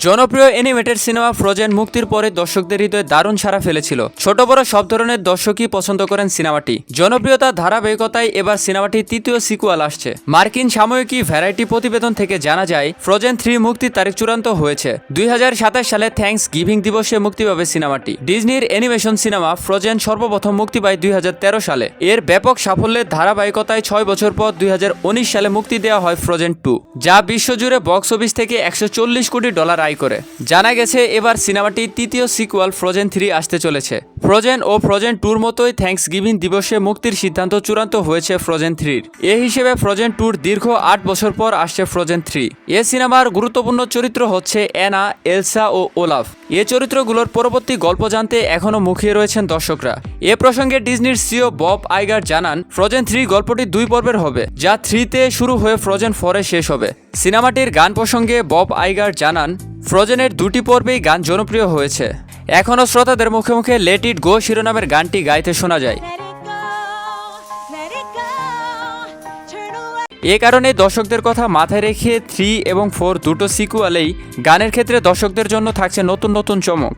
জনপ্রিয় animated cinema frozen মুক্তির পরে দর্শকদের হৃদয়ে দারুণ সাড়া ফেলেছিল। ছোট বড় সব ধরনের দর্শকই পছন্দ করেন সিনেমাটি। জনপ্রিয়তার ধারাবাহিকতায় এবার সিনেমাটির তৃতীয় সিকুয়াল আসছে। মার্কিন সাময়িকী ভ্যারাইটি প্রতিবেদন থেকে জানা যায় ফ্রোজেন 3 মুক্তির তারিখ চূড়ান্ত হয়েছে। 2027 সালে থ্যাঙ্কস গিভিং দিবসে মুক্তি পাবে সিনেমাটি। ডিজনির অ্যানিমেশন সিনেমা ফ্রোজেন সর্বপ্রথম মুক্তি পায় 2013 সালে। এর ব্যাপক সাফল্যের ধারাবাহিকতায় 6 বছর পর 2019 সালে মুক্তি দেওয়া হয় ফ্রোজেন 2, যা বিশ্বজুড়ে বক্স অফিস থেকে $140 কোটি আয় করে। জানা গেছে এবার সিনেমাটির তৃতীয় সিকুয়াল ফ্রোজেন 3 আসতে চলেছে। ফ্রোজেন ও ফ্রোজেন 2-র মতোই থ্যাঙ্কস গিভিং দিবসে মুক্তির সিদ্ধান্ত চূড়ান্ত হয়েছে ফ্রোজেন 3-র। এ হিসেবে ফ্রোজেন 2-র দীর্ঘ 8 বছর পর আসছে ফ্রোজেন 3। এ সিনেমার গুরুত্বপূর্ণ চরিত্র হচ্ছে অ্যানা, এলসা ও ওলাফ। এ চরিত্রগুলোর পরবর্তী গল্প জানতে এখনও মুখিয়ে রয়েছেন দর্শকরা। এ প্রসঙ্গে ডিজনির সিও বব আইগার জানান, ফ্রোজেন 3 গল্পটি 2 পর্বের হবে, যা 3-তে শুরু হয়ে ফ্রোজেন 4-এ শেষ হবে। সিনেমাটির গান প্রসঙ্গে বব আইগার জানান, ফ্রোজেনের 2টি পর্বেই গান জনপ্রিয় হয়েছে। এখনও শ্রোতাদের মুখে মুখে লেট ইট গো শিরোনামের গানটি গাইতে শোনা যায়। এ কারণে দর্শকদের কথা মাথায় রেখে 3 এবং 4 দুটো সিকুয়ালেই গানের ক্ষেত্রে দর্শকদের জন্য থাকছে নতুন নতুন চমক।